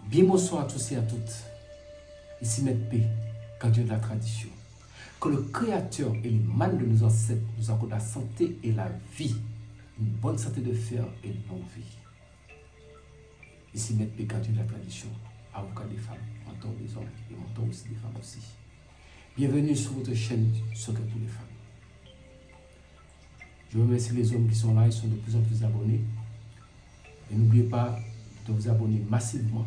Bien bonsoir à tous et à toutes. Ici Maître P, gardien de la tradition. Que le Créateur et les mânes de nos ancêtres nous accordent la santé et la vie. Une bonne santé de fer et une longue vie. Ici Maître P, gardien de la tradition. Avocat des femmes, mentor des hommes et mentor aussi des femmes aussi. Bienvenue sur votre chaîne Secret pour les femmes. Je remercie les hommes qui sont là, ils sont de plus en plus abonnés. Et n'oubliez pas de vous abonner massivement,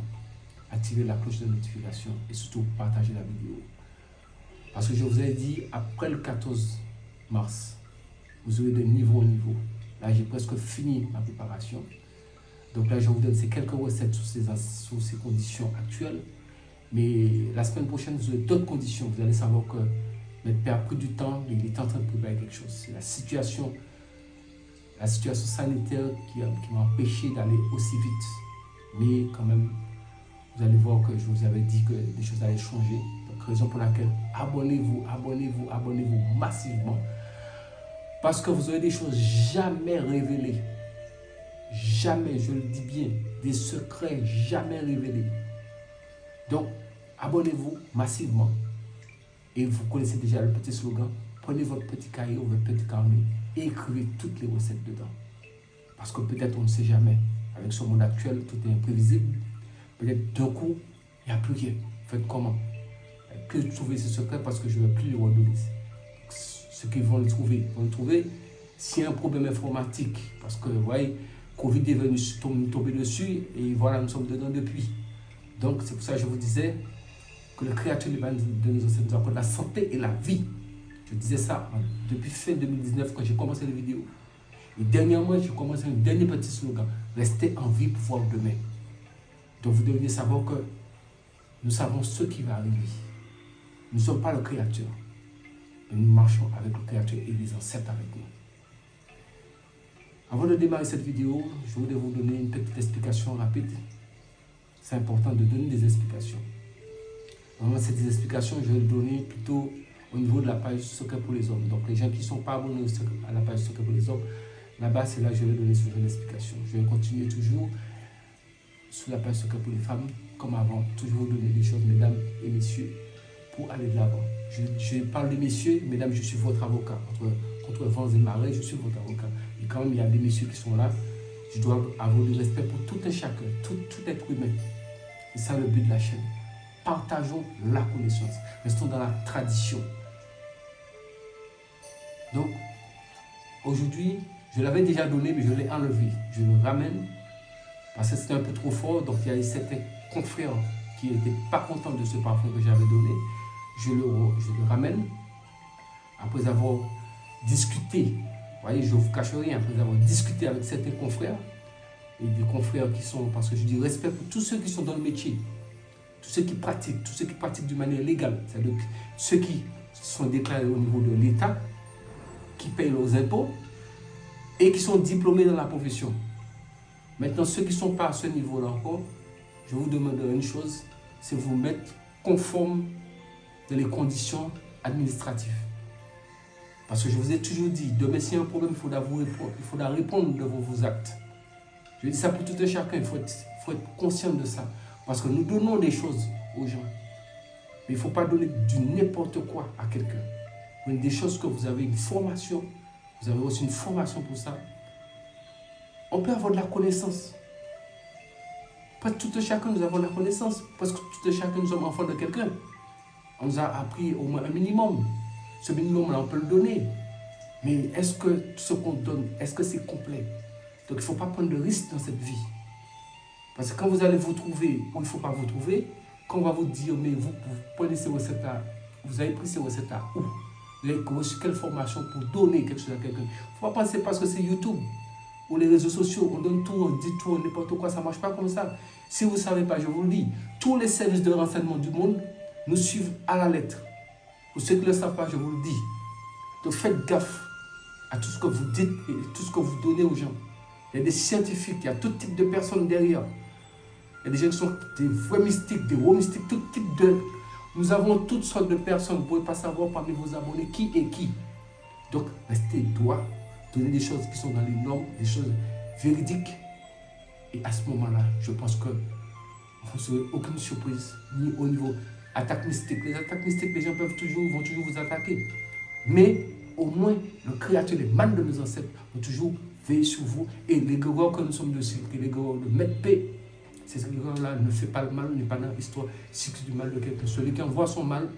activer la cloche de notification et surtout partager la vidéo. Parce que je vous ai dit, après le 14 mars, vous aurez de niveau en niveau. Là, j'ai presque fini ma préparation. Donc là, je vous donne ces quelques recettes sous ces conditions actuelles. Mais la semaine prochaine, vous aurez d'autres conditions. Vous allez savoir que Maître P a pris du temps, mais il est en train de préparer quelque chose. C'est la situation sanitaire qui m'a empêché d'aller aussi vite. Mais quand même, vous allez voir que je vous avais dit que les choses allaient changer. Donc, raison pour laquelle abonnez-vous massivement. Parce que vous aurez des choses jamais révélées. Jamais, je le dis bien, des secrets jamais révélés. Donc, abonnez-vous massivement. Et vous connaissez déjà le petit slogan. Prenez votre petit cahier ou votre petit carnet et écrivez toutes les recettes dedans. Parce que peut-être on ne sait jamais. Avec ce monde actuel, tout est imprévisible. Peut-être d'un coup, il n'y a plus rien. Faites comment? Que trouver ces secrets parce que je ne vais plus les redonner. Ceux qui vont le trouver. S'il y a un problème informatique, parce que vous voyez, Covid est venu tomber dessus et voilà, nous sommes dedans depuis. Donc c'est pour ça que je vous disais que le Créateur de nos ancêtres nous accorde la santé et la vie. Je disais ça depuis fin 2019 quand j'ai commencé les vidéos. Et dernièrement, j'ai commencé un dernier petit slogan. Restez en vie pour voir demain. Donc vous devriez savoir que nous savons ce qui va arriver. Nous ne sommes pas le Créateur. Mais nous marchons avec le Créateur et les ancêtres avec nous. Avant de démarrer cette vidéo, je voudrais vous donner une petite explication rapide. C'est important de donner des explications. Normalement, ces explications, je vais les donner plutôt au niveau de la page Secret pour les hommes. Donc les gens qui ne sont pas abonnés à la page Secret pour les hommes, là-bas, c'est là que je vais donner ce genre d'explication. Je vais continuer toujours sur la page Secret pour les femmes, comme avant, toujours donner des choses, mesdames et messieurs, pour aller de l'avant. Je parle des messieurs, mesdames, je suis votre avocat. Contre vents et marées, je suis votre avocat. Et quand même, il y a des messieurs qui sont là, je dois avoir du respect pour tout un chacun, tout être humain. C'est ça le but de la chaîne. Partageons la connaissance. Restons dans la tradition. Donc, aujourd'hui, je l'avais déjà donné, mais je l'ai enlevé. Je le ramène parce que c'était un peu trop fort. Donc, il y a certains confrères qui n'étaient pas contents de ce parfum que j'avais donné. Je le ramène après avoir discuté. Vous voyez, je ne vous cache rien. Après avoir discuté avec certains confrères et des confrères qui sont, parce que je dis respect pour tous ceux qui sont dans le métier, tous ceux qui pratiquent d'une manière légale, c'est-à-dire ceux qui sont déclarés au niveau de l'État, qui payent leurs impôts et qui sont diplômés dans la profession. Maintenant, ceux qui ne sont pas à ce niveau-là encore, je vous demande une chose, c'est vous mettre conforme dans les conditions administratives. Parce que je vous ai toujours dit, demain s'il y a un problème, il faudra répondre de vos actes. Je dis ça pour tout un chacun, il faut être conscient de ça. Parce que nous donnons des choses aux gens. Mais il ne faut pas donner du n'importe quoi à quelqu'un. Des choses que vous avez une formation, vous avez aussi une formation pour ça. On peut avoir de la connaissance. Pas tout un chacun nous avons de la connaissance, parce que tout un chacun nous sommes enfants de quelqu'un. On nous a appris au moins un minimum. Ce minimum-là, on peut le donner. Mais est-ce que tout ce qu'on donne, est-ce que c'est complet? Donc il ne faut pas prendre de risques dans cette vie. Parce que quand vous allez vous trouver où il ne faut pas vous trouver, quand on va vous dire, mais vous prenez ces recettes-là, vous avez pris ces recettes-là où? Vous avez reçu quelle formation pour donner quelque chose à quelqu'un? Il ne faut pas penser parce que c'est YouTube ou les réseaux sociaux, on donne tout, on dit tout, n'importe quoi, ça ne marche pas comme ça. Si vous ne savez pas, je vous le dis, tous les services de renseignement du monde nous suivent à la lettre. Pour ceux qui ne le savent pas, je vous le dis. Donc faites gaffe à tout ce que vous dites et tout ce que vous donnez aux gens. Il y a des scientifiques, il y a tout type de personnes derrière. Il y a des gens qui sont des vrais mystiques, des gros mystiques, tout type de... Nous avons toutes sortes de personnes, vous ne pouvez pas savoir parmi vos abonnés qui est qui. Donc, restez droit, donnez des choses qui sont dans les normes, des choses véridiques. Et à ce moment-là, je pense que vous n'aurez aucune surprise, ni au niveau attaque mystique. Les attaques mystiques, les gens vont toujours vous attaquer. Mais au moins, le Créateur, les mânes de nos ancêtres, vont toujours veiller sur vous. Et les guerriers que nous sommes de cycle, les guerriers de mettre paix, ces guerriers-là ne fait pas le mal, n'est pas dans l'histoire cycle du mal de quelqu'un. Celui qui envoie son mal,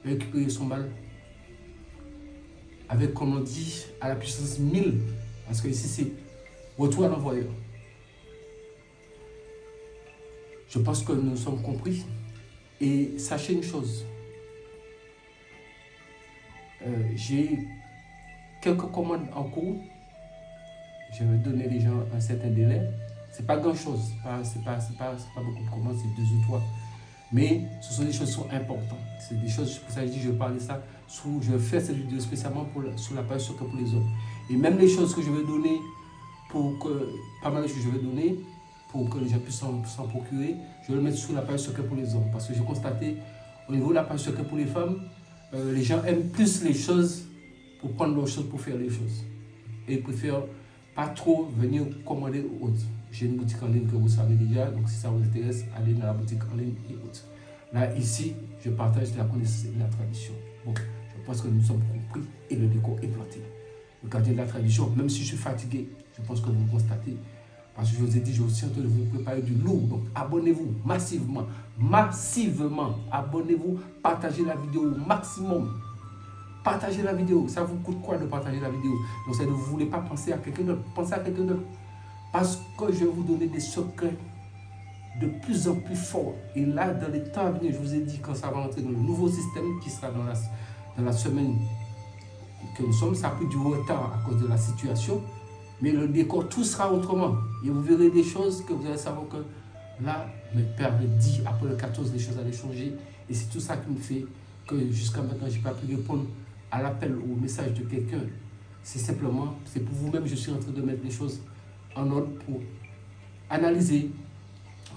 récupérer son mal, avec, comme on dit, à la puissance 1000. Parce que ici, c'est retour à l'envoyeur. Je pense que nous sommes compris. Et sachez une chose. J'ai quelques commandes en cours. Je vais donner les gens un certain délai. Ce n'est pas grand-chose. Ce n'est pas beaucoup de commandes, c'est 2 ou 3. Mais ce sont des choses qui sont importantes. C'est des choses, pour ça je dis, je vais parler ça. Je vais faire cette vidéo spécialement sur la page Secret pour les hommes. Et même les choses que je vais donner, pas mal de choses que je vais donner, pour que les gens puissent s'en procurer, je vais le mettre sur la page Secret pour les hommes. Parce que j'ai constaté, au niveau de la page Secret pour les femmes, les gens aiment plus les choses pour prendre leurs choses, pour faire les choses. Et ils préfèrent pas trop venir commander aux autres. J'ai une boutique en ligne que vous savez déjà, donc si ça vous intéresse, allez dans la boutique en ligne et autres. Là, ici, je partage la connaissance et la tradition. Bon, je pense que nous sommes compris et le décor est planté. Le gardien de la tradition, même si je suis fatigué, je pense que vous le constatez. Parce que je vous ai dit, je suis en train de vous préparer du lourd. Donc, abonnez-vous massivement. Abonnez-vous, partagez la vidéo au maximum. Partagez la vidéo. Ça vous coûte quoi de partager la vidéo? Donc, c'est de vous ne voulez pas penser à quelqu'un d'autre. Pensez à quelqu'un d'autre. Parce que je vais vous donner des secrets de plus en plus forts. Et là, dans les temps à venir, je vous ai dit quand ça va entrer dans le nouveau système qui sera dans la semaine que nous sommes. Ça a pris du retard à cause de la situation. Mais le décor, tout sera autrement. Et vous verrez des choses que vous allez savoir que là, mes pères me dit, après le 14, les choses allaient changer. Et c'est tout ça qui me fait que jusqu'à maintenant, je n'ai pas pu répondre à l'appel ou au message de quelqu'un. C'est simplement, c'est pour vous-même, je suis en train de mettre les choses en ordre pour analyser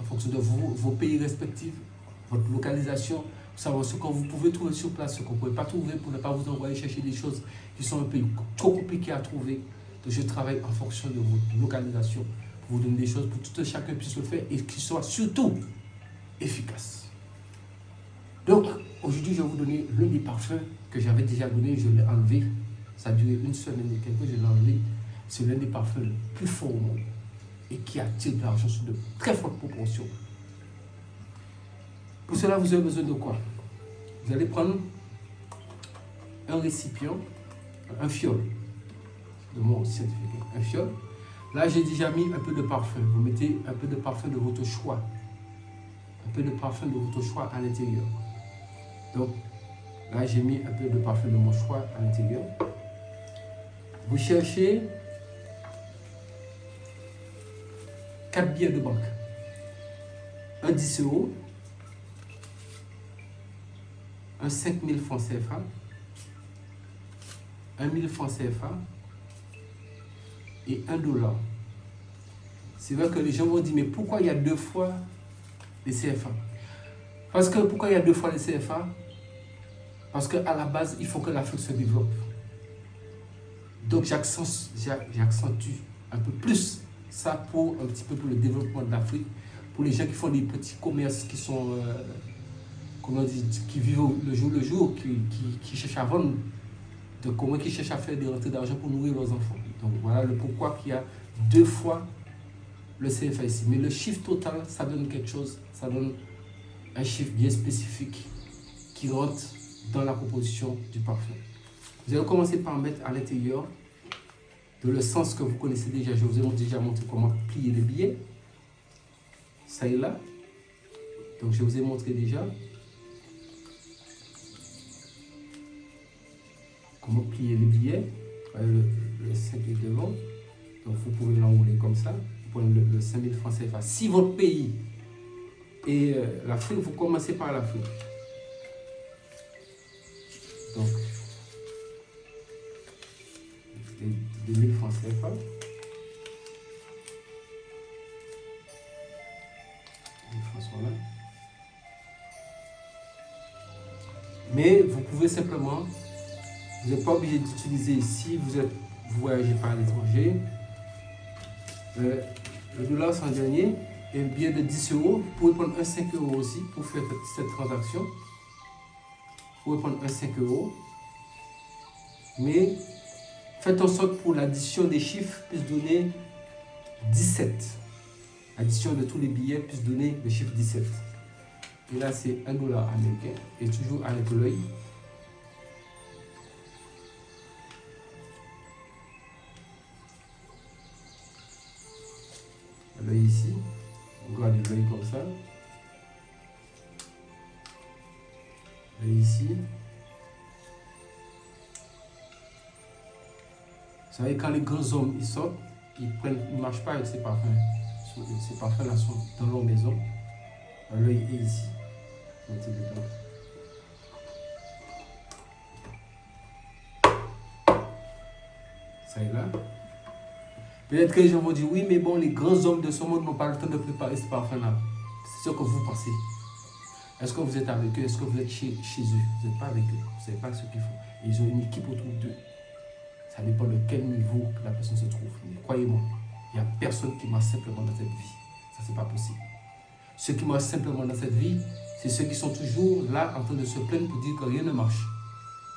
en fonction de vos pays respectifs, votre localisation, pour savoir ce que vous pouvez trouver sur place, ce que vous ne pouvez pas trouver pour ne pas vous envoyer chercher des choses qui sont un peu trop compliquées à trouver. Donc je travaille en fonction de votre localisation pour vous donner des choses pour que tout chacun puisse le faire et qui soit surtout efficace. Donc aujourd'hui, je vais vous donner l'un des parfums que j'avais déjà donné, je l'ai enlevé. Ça a duré une semaine et quelques, je l'ai enlevé. C'est l'un des parfums les plus forts au monde et qui attire de l'argent sur de très fortes proportions. Pour cela, vous avez besoin de quoi? Vous allez prendre un récipient, un fiole, le mot scientifique, un fiole. Là, j'ai déjà mis un peu de parfum. Vous mettez un peu de parfum de votre choix. Un peu de parfum de votre choix à l'intérieur. Donc, là, j'ai mis un peu de parfum de mon choix à l'intérieur. Vous cherchez 4 billets de banque. Un 10 €, un 5000 francs CFA, un 1000 francs CFA et $1. C'est vrai que les gens vont dire, mais pourquoi il y a 2 fois les CFA? Parce que pourquoi il y a 2 fois les CFA? Parce qu'à la base, il faut que l'Afrique se développe. Donc j'accentue un peu plus ça pour un petit peu pour le développement de l'Afrique, pour les gens qui font des petits commerces qui sont, comment dire, qui vivent le jour, qui cherchent à vendre, donc comment qui cherchent à faire des rentrées d'argent pour nourrir leurs enfants. Donc voilà le pourquoi qu'il y a 2 fois le CFA ici. Mais le chiffre total, ça donne quelque chose, ça donne un chiffre bien spécifique qui rentre dans la composition du parfum. Vous allez commencer par mettre à l'intérieur de l'essence que vous connaissez déjà. Je vous ai déjà montré comment plier les billets. Ça est là. Donc je vous ai montré déjà comment plier les billets. Le 5 est devant. Donc vous pouvez l'enrouler comme ça. Vous prenez le 5000 francs CFA. Si votre pays est l'Afrique, vous commencez par l'Afrique. Donc, les 2000 francs CFA. Mais vous pouvez simplement, vous n'êtes pas obligé d'utiliser, si vous voyagez par l'étranger, le dollar c'est un dernier, et le billet de 10 euros. Vous pouvez prendre un 5 euros aussi pour faire cette transaction. Vous pouvez prendre un 5 euros. Mais faites en sorte pour l'addition des chiffres puisse donner 17. L'addition de tous les billets puisse donner le chiffre 17. Et là, c'est $1 américain. Et toujours avec l'œil. L'œil ici. On regarde l'œil comme ça. L'œil ici. Vous savez, quand les grands hommes ils sortent, ils ne marchent pas avec ces parfums. Ces parfums-là sont dans leur maison. L'œil est ici. Mettez dedans. Ça est là. Peut-être que les gens vont dire oui, mais bon, les grands hommes de ce monde n'ont pas le temps de préparer ce parfum-là. C'est ce que vous pensez. Est-ce que vous êtes avec eux? Est-ce que vous êtes chez eux? Vous n'êtes pas avec eux. Vous ne savez pas ce qu'ils font. Ils ont une équipe autour d'eux. Ça dépend de quel niveau que la personne se trouve. Mais croyez-moi, il n'y a personne qui marche simplement dans cette vie. Ça, c'est pas possible. Ceux qui marchent simplement dans cette vie, c'est ceux qui sont toujours là en train de se plaindre pour dire que rien ne marche.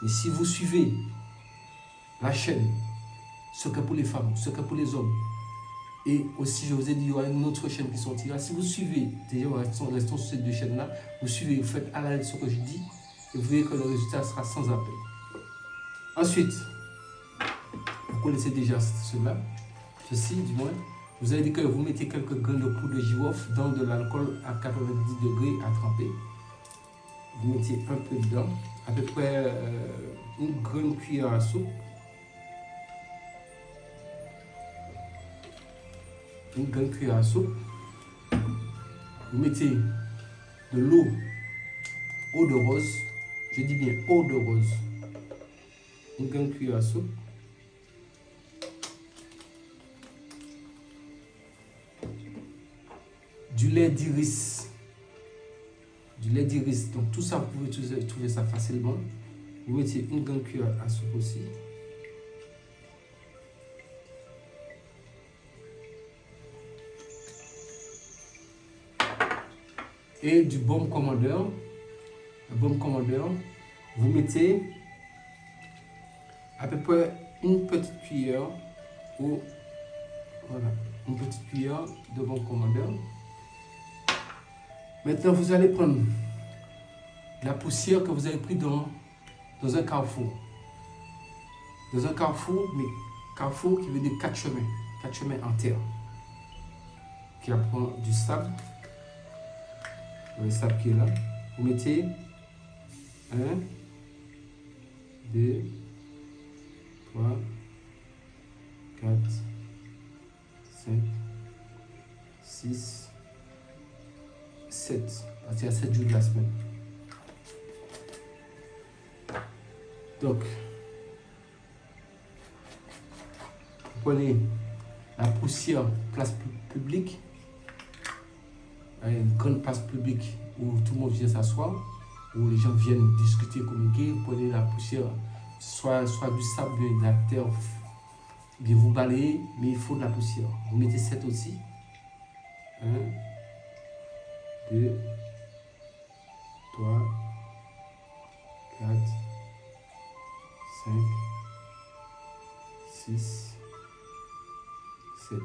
Mais si vous suivez la chaîne, ce que pour les femmes, ce que pour les hommes, et aussi, je vous ai dit, il y aura une autre chaîne qui sortira. Si vous suivez, déjà, restons sur ces deux chaînes-là, vous suivez, vous faites à la lettre ce que je dis, et vous verrez que le résultat sera sans appel. Ensuite, vous connaissez déjà cela, ceci du moins. Vous allez dire que vous mettez quelques grains de poudre de girofle dans de l'alcool à 90 degrés à tremper. Vous mettez un peu dedans, à peu près une grande cuillère à soupe. Une grande cuillère à soupe. Vous mettez de l'eau, eau de rose. Je dis bien eau de rose. Une grande cuillère à soupe. Du lait d'iris. Du lait d'iris. Donc tout ça, vous pouvez trouver ça facilement. Vous mettez une grande cuillère à soupe aussi. Et du baume commandeur. Le baume commandeur, vous mettez à peu près une petite cuillère ou voilà, une petite cuillère de baume commandeur. Maintenant, vous allez prendre la poussière que vous avez pris dans un carrefour. Dans un carrefour, mais carrefour qui veut dire 4 chemins. 4 chemins en terre. Qui apprend du sable. Le sable qui est là. Vous mettez 1, 2, 3, 4, 5, 6, 7. Parce qu'il y a 7 jours de la semaine. Donc, vous prenez la poussière place publique, une grande place publique où tout le monde vient s'asseoir, où les gens viennent discuter, communiquer. Vous prenez la poussière, soit du sable, de la terre, bien vous balayez, mais il faut de la poussière. Vous mettez 7 aussi. 1, 2, 3, 4, 5, 6, 7.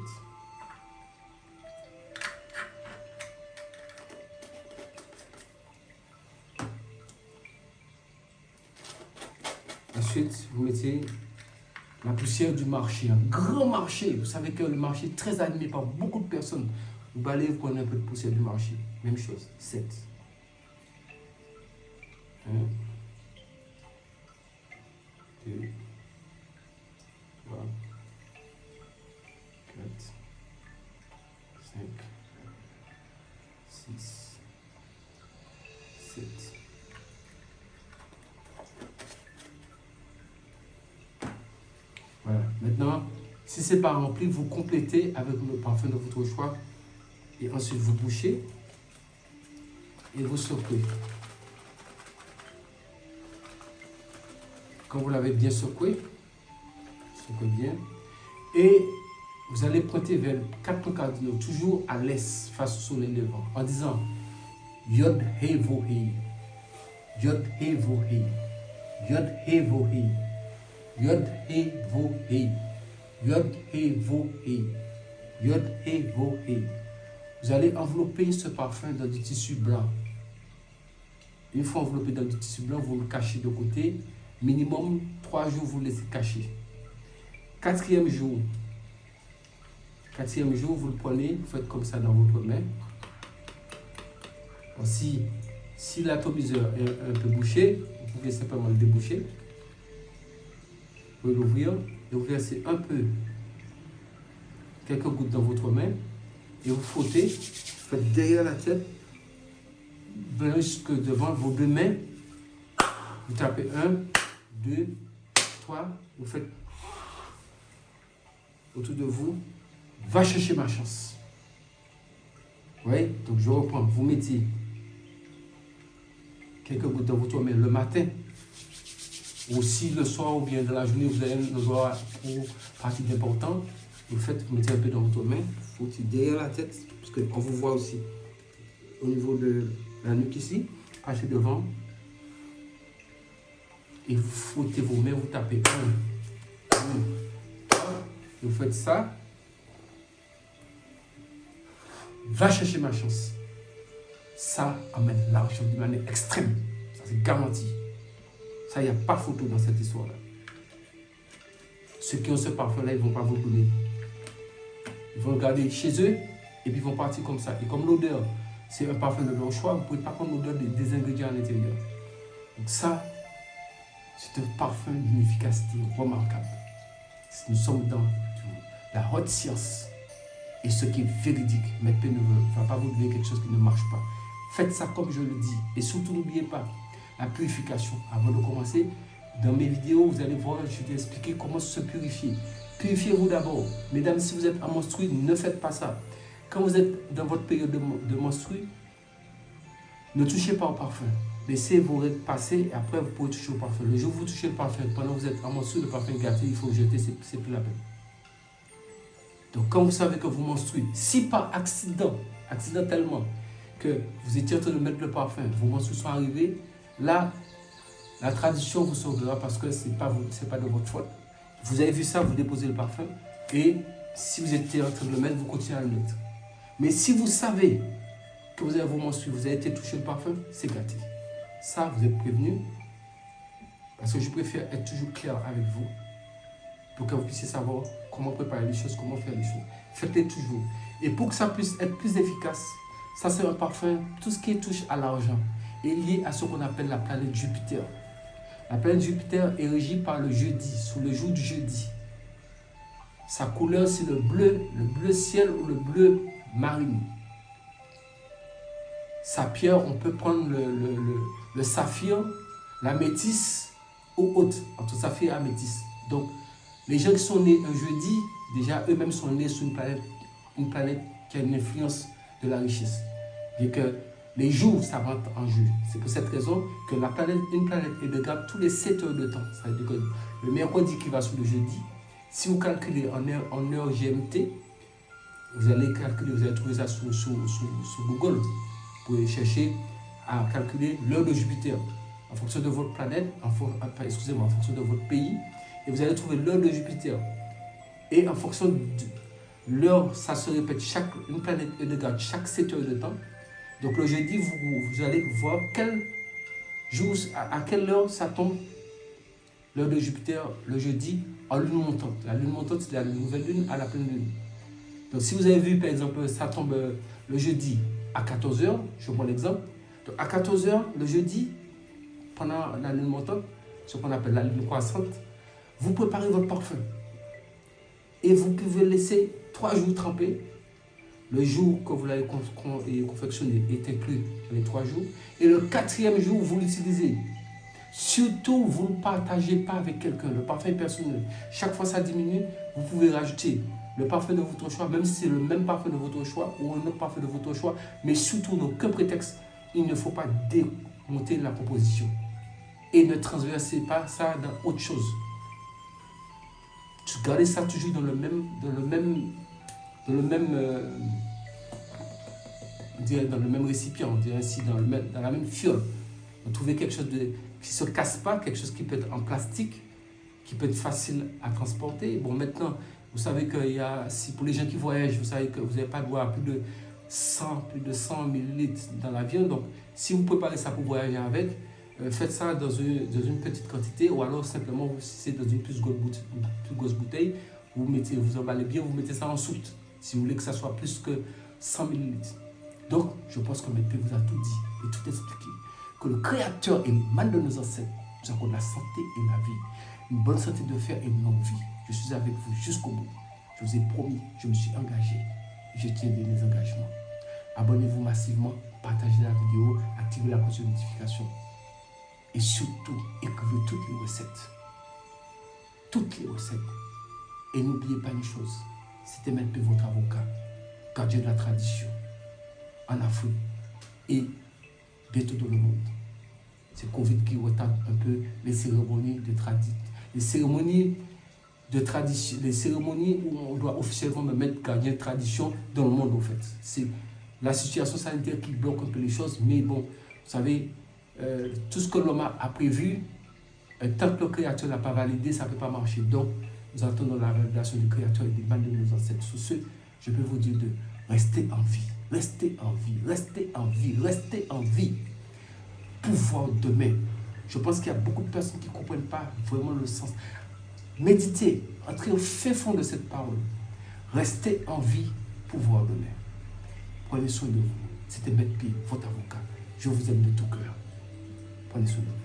Ensuite, vous mettez la poussière du marché, un grand marché. Vous savez que le marché est très animé par beaucoup de personnes. Vous balayez, vous prenez un peu de poussière du marché. Même chose, 7. 1, 2, 3, 4, 5, 6, 7. Voilà. Maintenant, si ce n'est pas rempli, vous complétez avec le parfum de votre choix. Et ensuite, vous bouchez et vous secouez. Quand vous l'avez bien secoué bien. Et vous allez pointer vers 4 points cardinaux, toujours à l'est, face au soleil levant, en disant Yod He Vo He, Yod He Vo He, Yod He Vo He, Yod He Vo He, Yod He Vo He, Yod He Vo He. Vous allez envelopper ce parfum dans du tissu blanc. Une fois enveloppé dans du tissu blanc, vous le cachez de côté. Minimum 3 jours, vous le laissez cacher. Quatrième jour, vous le prenez, vous faites comme ça dans votre main. Bon, si l'atomiseur est un peu bouché, vous pouvez simplement le déboucher. Vous pouvez l'ouvrir et vous versez un peu, quelques gouttes dans votre main et vous frottez, faites derrière la tête, venez jusque devant vos 2 mains. Vous tapez 1, 2, 3, vous faites autour de vous. Va chercher ma chance. Oui, donc je reprends. Vous mettez quelques gouttes dans votre main le matin. Aussi le soir ou bien dans la journée, vous allez nous avoir pour partie d'important. Vous mettez un peu dans votre main. Vous foutez derrière la tête, parce qu'on vous voit aussi au niveau de la nuque ici. Passez devant. Et vous frottez vos mains, vous tapez 1, 2, 3. Vous faites ça. Va chercher ma chance. Ça amène l'argent d'une manière extrême. Ça, c'est garanti. Ça, il n'y a pas photo dans cette histoire-là. Ceux qui ont ce parfum-là, ils ne vont pas vous le donner. Ils vont le garder chez eux et puis ils vont partir comme ça. Et comme l'odeur, c'est un parfum de leur choix, vous ne pouvez pas prendre l'odeur des ingrédients à l'intérieur. Donc ça, c'est un parfum d'une efficacité remarquable. Nous sommes dans la haute science. Et ce qui est véridique, Maître P ne va pas vous donner quelque chose qui ne marche pas. Faites ça comme je le dis. Et surtout, n'oubliez pas la purification. Avant de commencer, dans mes vidéos, vous allez voir, je vais expliquer comment se purifier. Purifiez-vous d'abord. Mesdames, si vous êtes en menstrue, ne faites pas ça. Quand vous êtes dans votre période de menstrue, ne touchez pas au parfum. Laissez vos règles passer et après vous pouvez toucher au parfum. Le jour où vous touchez le parfum, pendant que vous êtes en menstrue, le parfum est gâté, il faut jeter, c'est plus la peine. Donc quand vous savez que vous menstruez, si par accidentellement, que vous étiez en train de mettre le parfum, vos menstrues sont arrivées, là, la tradition vous sauvera parce que ce n'est pas de votre faute. Vous avez vu ça, vous déposez le parfum et si vous étiez en train de le mettre, vous continuez à le mettre. Mais si vous savez que vous avez vos menstrues, vous avez été touché le parfum, c'est gâté. Ça, vous êtes prévenu parce que je préfère être toujours clair avec vous pour que vous puissiez savoir comment préparer les choses, comment faire les choses. Faites-les toujours. Et pour que ça puisse être plus efficace, ça c'est un parfum, tout ce qui touche à l'argent est lié à ce qu'on appelle la planète Jupiter. La planète Jupiter est régie par le jeudi, sous le jour du jeudi. Sa couleur c'est le bleu ciel ou le bleu marine. Sa pierre, on peut prendre le saphir, l'améthyste ou autre, entre saphir et améthyste. Donc, les gens qui sont nés un jeudi, déjà eux-mêmes sont nés sur une planète qui a une influence de la richesse. Et que les jours, ça rentre en jeu. C'est pour cette raison que une planète est de garde tous les 7 heures de temps. Ça veut dire que le mercredi qui va sur le jeudi, si vous calculez en heure GMT, vous allez trouver ça sur Google. Vous pouvez chercher à calculer l'heure de Jupiter en fonction de votre planète, en fonction de votre pays. Et vous allez trouver l'heure de Jupiter. Et en fonction de l'heure, ça se répète, une planète est de garde chaque 7 heures de temps. Donc le jeudi, vous allez voir à quelle heure ça tombe, l'heure de Jupiter, le jeudi, en lune montante. La lune montante, c'est la nouvelle lune à la pleine lune. Donc si vous avez vu, par exemple, ça tombe le jeudi à 14h, je prends l'exemple. Donc à 14h, le jeudi, pendant la lune montante, ce qu'on appelle la lune croissante, vous préparez votre parfum. Et vous pouvez laisser 3 jours tremper. Le jour que vous l'avez confectionné est inclus dans les 3 jours. Et le 4e jour, vous l'utilisez. Surtout, vous ne partagez pas avec quelqu'un. Le parfum est personnel. Chaque fois ça diminue, vous pouvez rajouter le parfum de votre choix, même si c'est le même parfum de votre choix ou un autre parfum de votre choix. Mais surtout, n'aucun prétexte, il ne faut pas démonter la composition. Et ne transversez pas ça dans autre chose. Gardez ça toujours dans le même, on dirait dans le même récipient, on dirait ainsi dans la même fiole. On trouvait quelque chose qui ne se casse pas, quelque chose qui peut être en plastique, qui peut être facile à transporter. Bon, maintenant, vous savez que si pour les gens qui voyagent, vous savez que vous n'avez pas droit à plus de 100 millilitres dans l'avion. Donc, si vous préparez ça pour voyager avec, faites ça dans une petite quantité, ou alors simplement, si c'est dans une plus grosse bouteille, vous emballez bien, vous mettez ça en soute, si vous voulez que ça soit plus que 100 millilitres. Donc, je pense que Maître P vous a tout dit et tout expliqué. Que le Créateur et le mal de nos ancêtres nous accorde la santé et la vie. Une bonne santé de fer et une longue vie. Je suis avec vous jusqu'au bout. Je vous ai promis, je me suis engagé. Je tiendrai mes engagements. Abonnez-vous massivement, partagez la vidéo, activez la cloche de notification. Et surtout, écrivez toutes les recettes. Toutes les recettes. Et n'oubliez pas une chose, c'était Maître P votre avocat, gardien de la tradition, en Afrique et bientôt dans le monde. C'est Covid qui retarde un peu les cérémonies les cérémonies où on doit officiellement me mettre gardien de tradition dans le monde, en fait. C'est la situation sanitaire qui bloque un peu les choses, mais bon, vous savez, tout ce que l'homme a prévu, tant que le Créateur n'a pas validé, ça ne peut pas marcher. Donc, nous attendons la révélation du Créateur et des mal de nos ancêtres. Sur ce, je peux vous dire de rester en vie, rester en vie, rester en vie, rester en vie. Pouvoir demain. Je pense qu'il y a beaucoup de personnes qui ne comprennent pas vraiment le sens. Méditez, entrez au fin fond de cette parole. Restez en vie, pouvoir demain. Prenez soin de vous. C'était Maître P, votre avocat. Je vous aime de tout cœur. Prenez soin de vous.